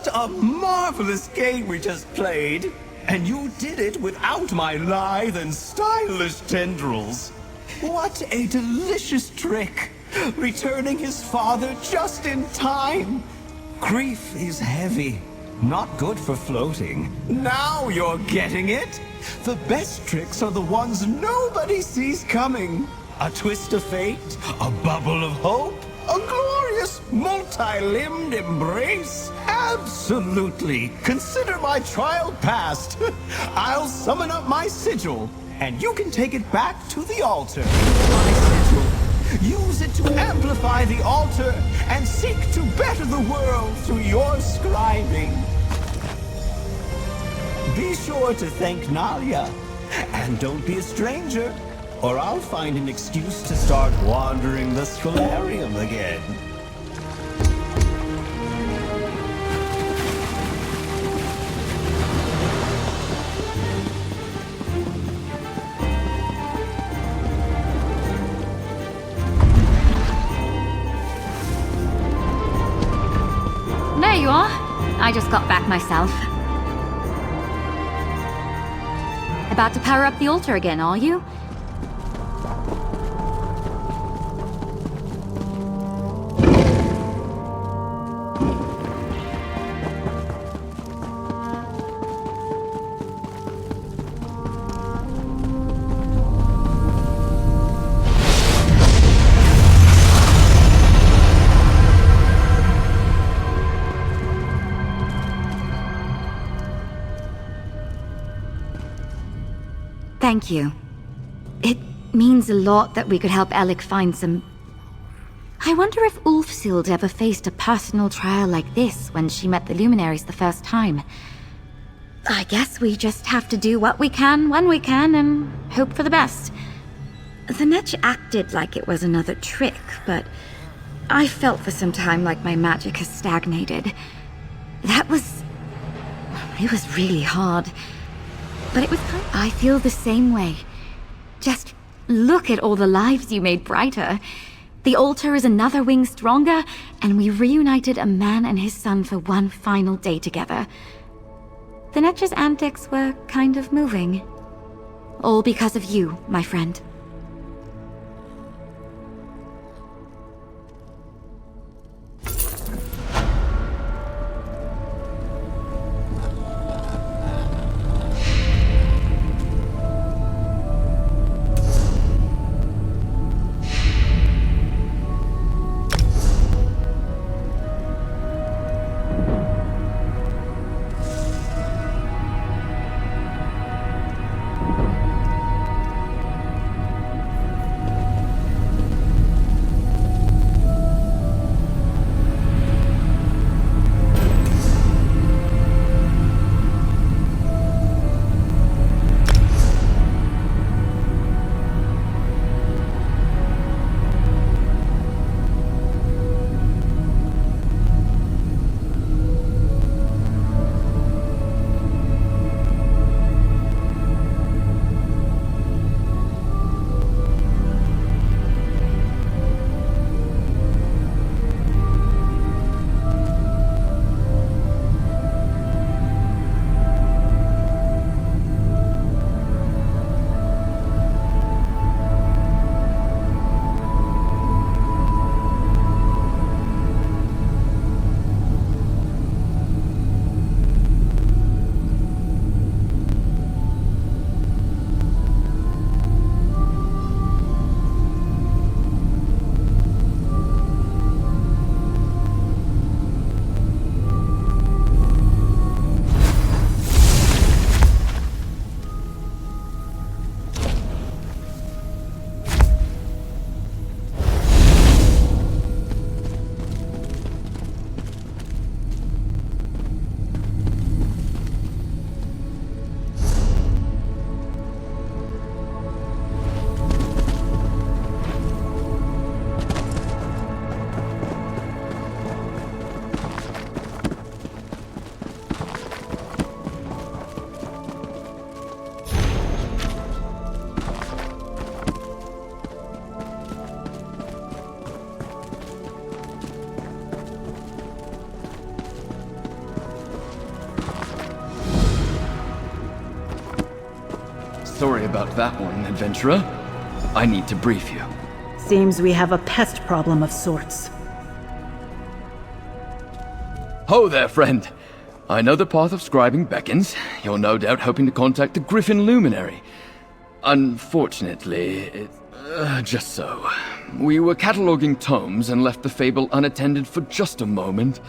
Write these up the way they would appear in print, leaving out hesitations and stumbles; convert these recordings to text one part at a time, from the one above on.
What a marvelous game we just played! And you did it without my lithe and stylish tendrils. What a delicious trick! Returning his father just in time! Grief is heavy, not good for floating. Now you're getting it! The best tricks are the ones nobody sees coming. A twist of fate, a bubble of hope, a glorious multi-limbed embrace. Absolutely! Consider my trial passed. I'll summon up my sigil, and you can take it back to the altar. My sigil. Use it to amplify the altar and seek to better the world through your scribing. Be sure to thank Nalia. And don't be a stranger, or I'll find an excuse to start wandering the Scrolarium again. There you are. I just got back myself. About to power up the altar again, are you? Thank you. It means a lot that we could help Alec find some... I wonder if Ulfsild ever faced a personal trial like this when she met the Luminaries the first time. I guess we just have to do what we can when we can and hope for the best. The Netch acted like it was another trick, but I felt for some time like my magic has stagnated. It was really hard. But it was kind of... I feel the same way. Just look at all the lives you made brighter. The altar is another wing stronger, and we reunited a man and his son for one final day together. The Netch's antics were kind of moving. All because of you, my friend. Sorry about that one, adventurer. I need to brief you. Seems we have a pest problem of sorts. Ho there, friend. I know the path of scribing beckons. You're no doubt hoping to contact the Griffin Luminary. Unfortunately, it's just so. We were cataloging tomes and left the fable unattended for just a moment.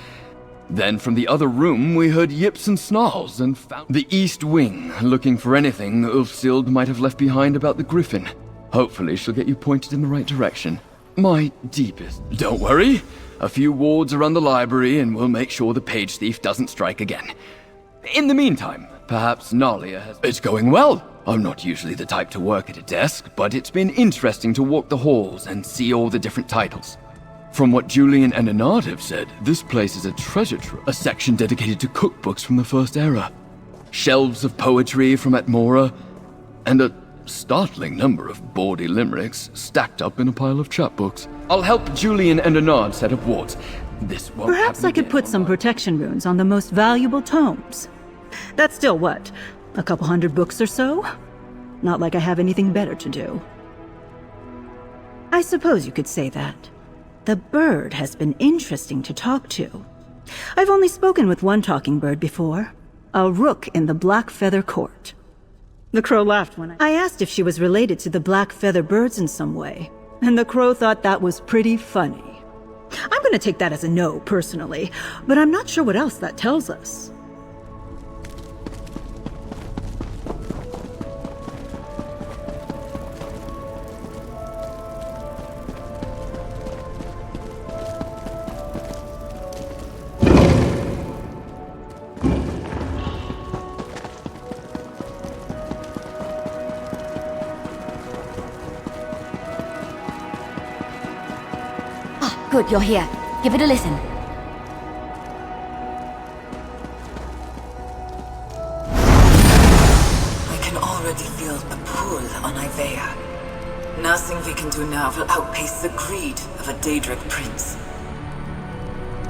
Then from the other room, we heard yips and snarls and found the East Wing, looking for anything Ulfsild might have left behind about the Griffin. Hopefully she'll get you pointed in the right direction. My deepest... Don't worry. A few wards around the library and we'll make sure the page thief doesn't strike again. In the meantime, perhaps Nalia has... It's going well. I'm not usually the type to work at a desk, but it's been interesting to walk the halls and see all the different titles. From what Julian and Anard have said, this place is a treasure trove, a section dedicated to cookbooks from the First Era, shelves of poetry from Atmora, and a startling number of bawdy limericks stacked up in a pile of chapbooks. I'll help Julian and Anard set up wards. This won't Perhaps I could put some protection runes on the most valuable tomes. That's still what? A couple hundred books or so? Not like I have anything better to do. I suppose you could say that. The bird has been interesting to talk to. I've only spoken with one talking bird before. A rook in the Black Feather Court. The crow laughed when I asked if she was related to the black feather birds in some way, and the crow thought that was pretty funny. I'm gonna take that as a no, personally, but I'm not sure what else that tells us. Good, you're here. Give it a listen. I can already feel a pull on Ivea. Nothing we can do now will outpace the greed of a Daedric prince.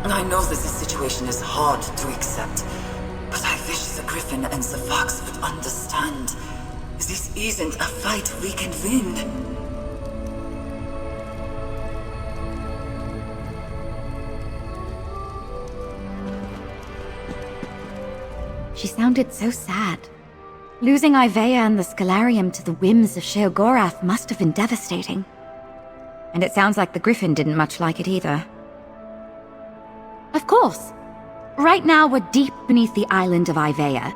I know that this situation is hard to accept, but I wish the Griffin and the Fox would understand. This isn't a fight we can win. She sounded so sad. Losing Ivea and the Scalarium to the whims of Sheogorath must have been devastating. And it sounds like the Griffin didn't much like it either. Of course. Right now we're deep beneath the island of Ivea.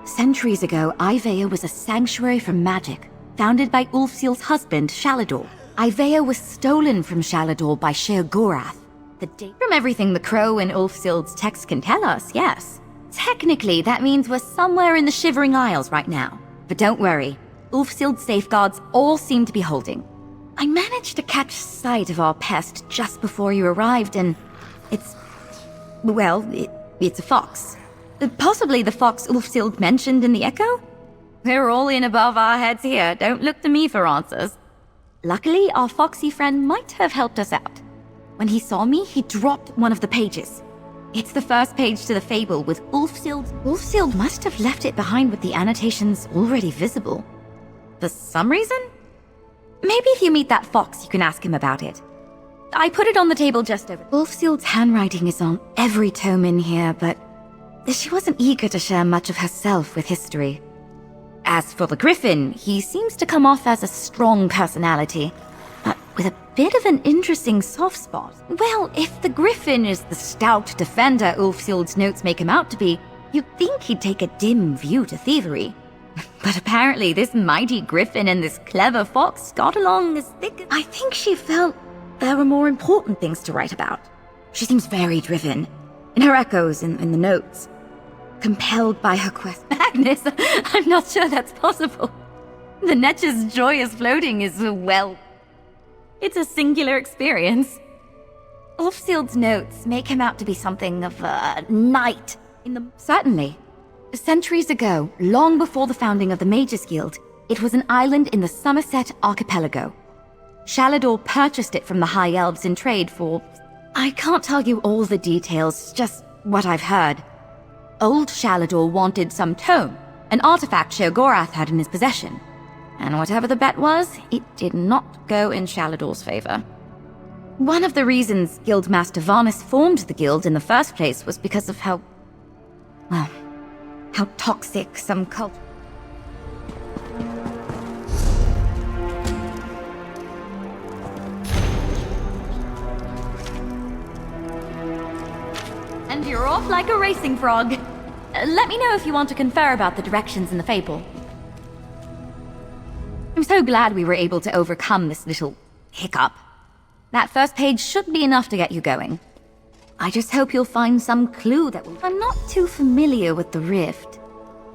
Centuries ago, Ivea was a sanctuary from magic, founded by Ulfsild's husband, Shalador. Ivea was stolen from Shalador by Sheogorath. From everything the Crow and Ulfsild's text can tell us, yes. Technically, that means we're somewhere in the Shivering Isles right now. But don't worry, Ulfsild's safeguards all seem to be holding. I managed to catch sight of our pest just before you arrived, and it's a fox. Possibly the fox Ulfsild mentioned in the Echo? We're all in above our heads here, don't look to me for answers. Luckily, our foxy friend might have helped us out. When he saw me, he dropped one of the pages. It's the first page to the fable with Ulfsild. Ulfsild must have left it behind with the annotations already visible. For some reason? Maybe if you meet that fox, you can ask him about it. I put it on the table just over. Ulfsild's handwriting is on every tome in here, but she wasn't eager to share much of herself with history. As for the Griffin, he seems to come off as a strong personality, but with a bit of an interesting soft spot. Well, if the Griffin is the stout defender Ulfsild's notes make him out to be, you'd think he'd take a dim view to thievery. But apparently this mighty Griffin and this clever fox got along as thick as... I think she felt there were more important things to write about. She seems very driven, in her echoes in the notes. Compelled by her quest. Magnus, I'm not sure that's possible. The Netch's joyous floating is, well... It's a singular experience. Ulfsild's notes make him out to be something of a knight in the... Certainly. Centuries ago, long before the founding of the Mages Guild, it was an island in the Somerset Archipelago. Shalador purchased it from the High Elves in trade for... I can't tell you all the details, just what I've heard. Old Shalador wanted some tome, an artifact Sheogorath had in his possession. And whatever the bet was, it did not go in Shalador's favor. One of the reasons Guildmaster Varnus formed the guild in the first place was because of how toxic some cult... And you're off like a racing frog. Let me know if you want to confer about the directions in the fable. I'm so glad we were able to overcome this little hiccup. That first page should be enough to get you going. I just hope you'll find some clue that will... I'm not too familiar with the Rift,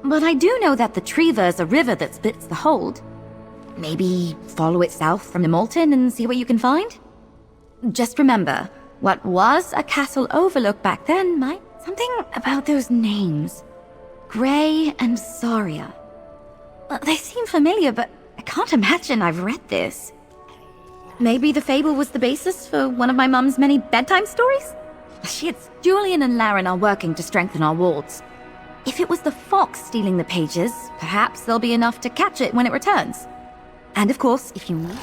but I do know that the Treva is a river that splits the Hold. Maybe follow it south from the Molten and see what you can find? Just remember, what was a castle overlook back then might... Something about those names. Gray and Saria. They seem familiar, but I can't imagine I've read this. Maybe the fable was the basis for one of my mum's many bedtime stories? Julian and Laren are working to strengthen our wards. If it was the fox stealing the pages, perhaps there'll be enough to catch it when it returns. And of course, if you need...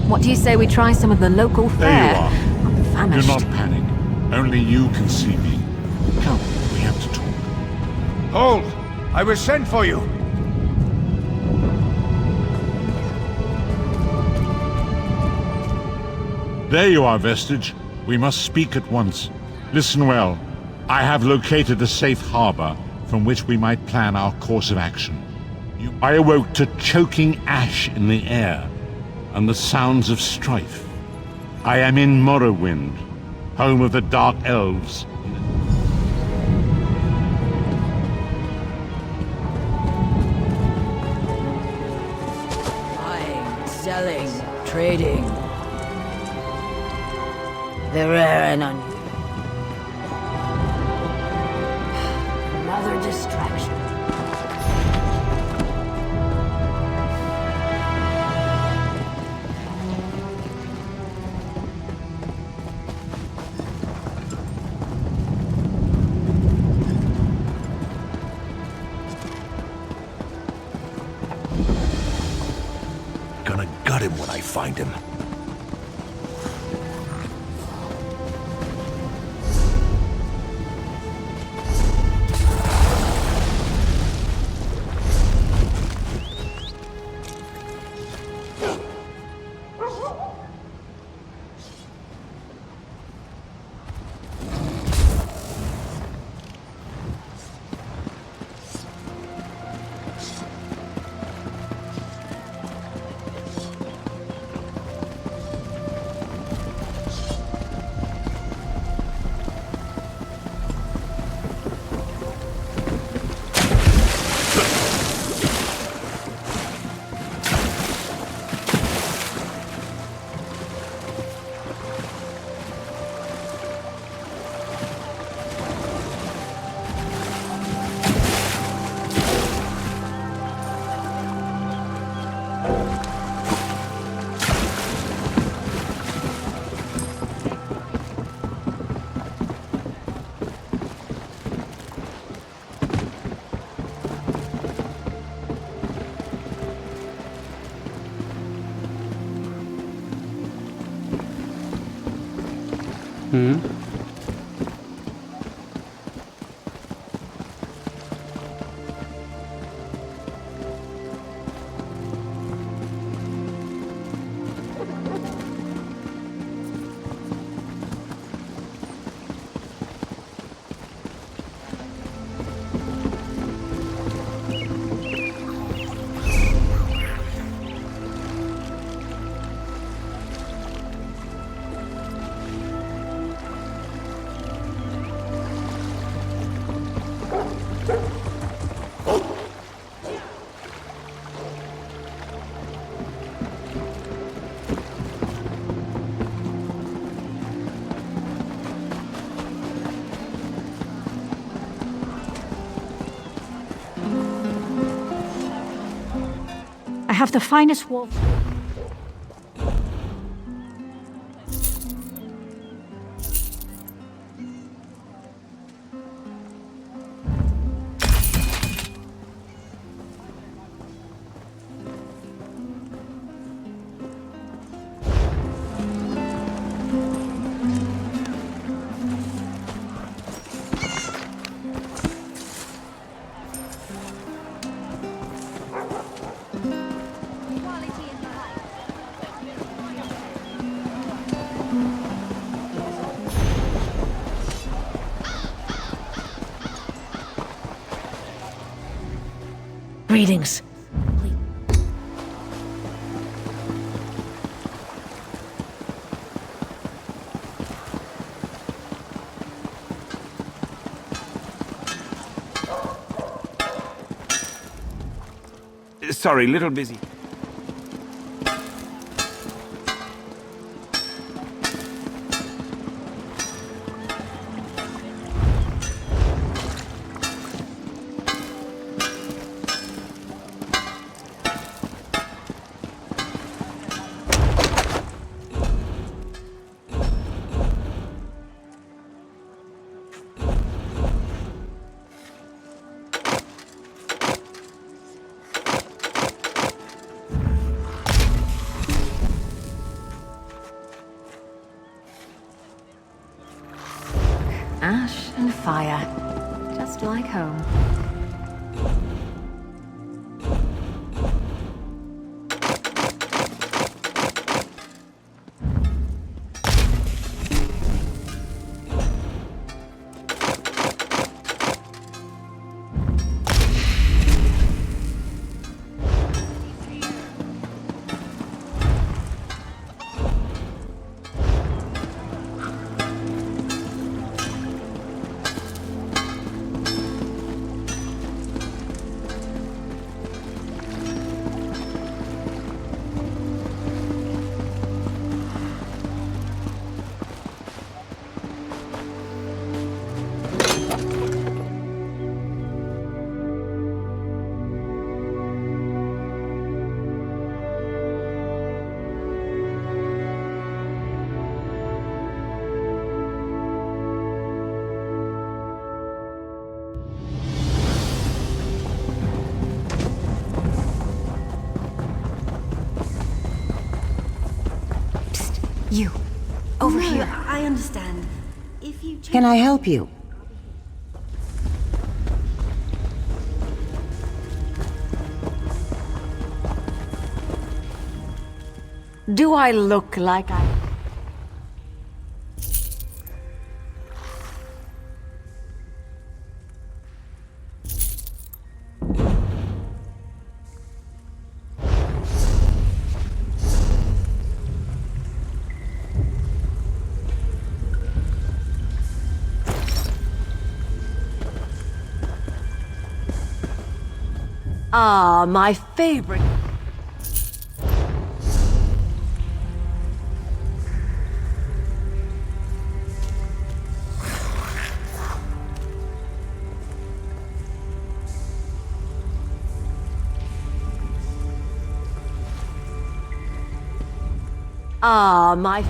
What do you say we try some of the local fare? There you are. I'm famished. Do not panic. Only you can see me. Come, we have to talk. Hold! I was sent for you! There you are, Vestige. We must speak at once. Listen well. I have located a safe harbor from which we might plan our course of action. I awoke to choking ash in the air and the sounds of strife. I am in Morrowind, home of the Dark Elves. Buying, selling, trading. The rare and unusual. Another distraction. Gonna gut him when I find him. I have the finest wolf. Greetings. Sorry, little busy. Ash and fire, just like home. You, over here. I understand. If you Can I help you? Do I look like I... Ah, my favorite. Ah, my...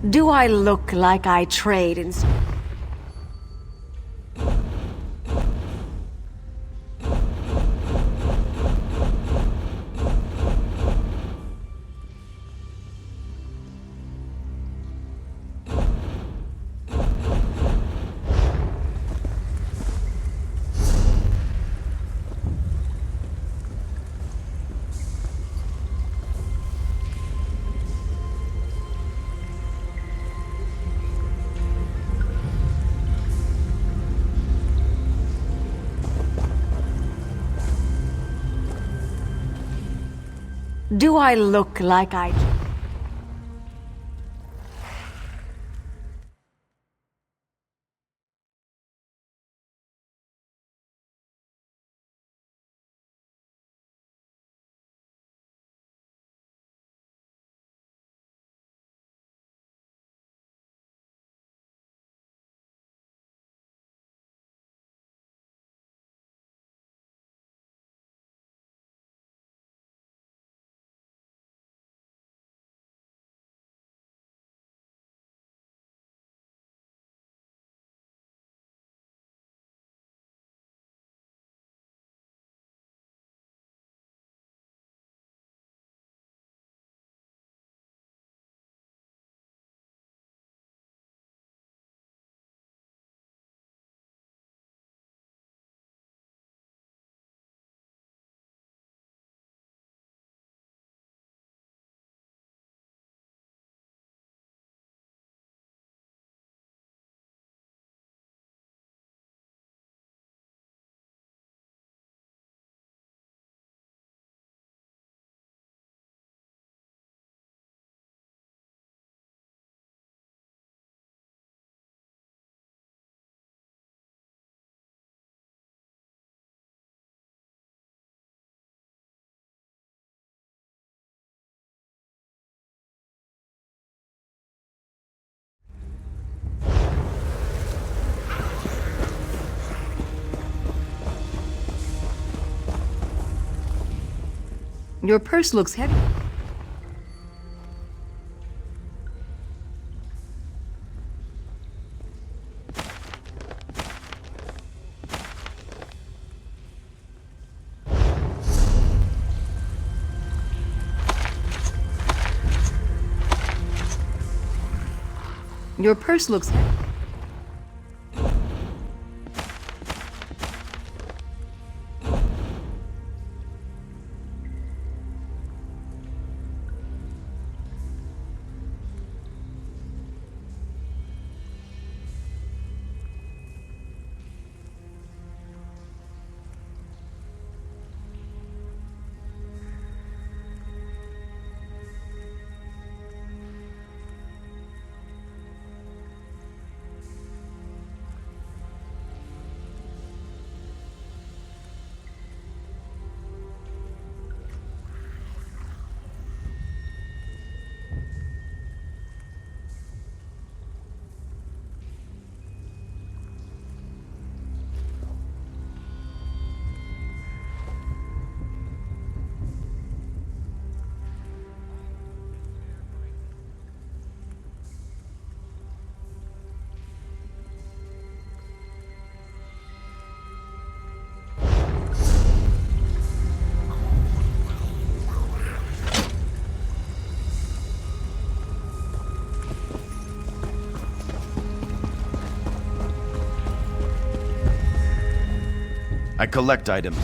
Do I look like I trade in... Do I look like I... Your purse looks heavy. Your purse looks heavy. I collect items.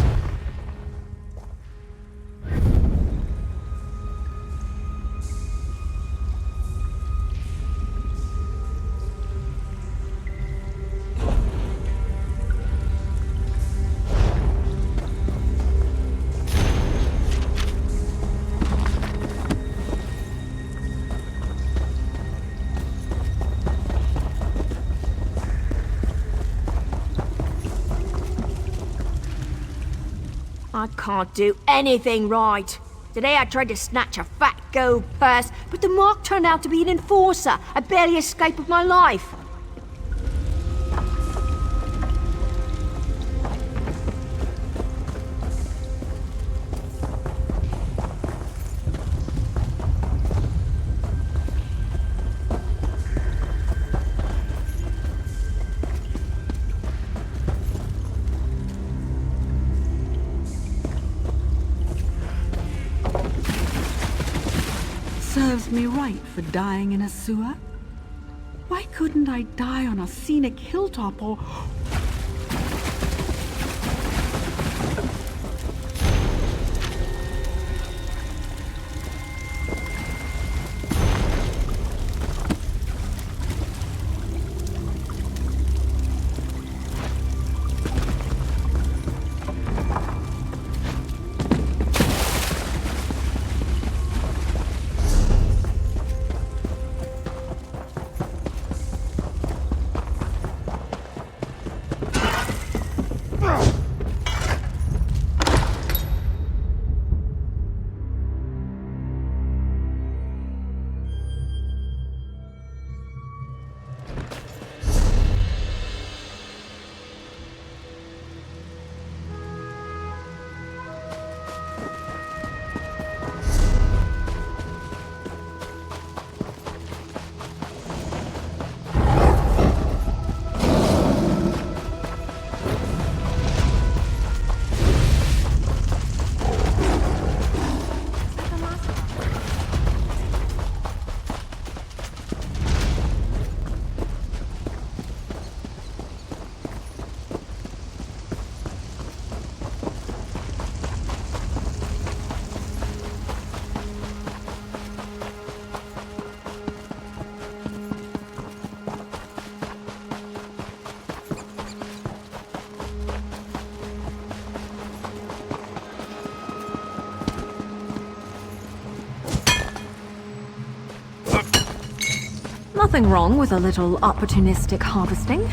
I can't do anything right. Today I tried to snatch a fat gold purse, but the mark turned out to be an enforcer. I barely escaped with my life. serves me right for dying in a sewer. Why couldn't I die on a scenic hilltop or... Nothing wrong with a little opportunistic harvesting.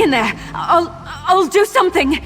in there. I'll do something.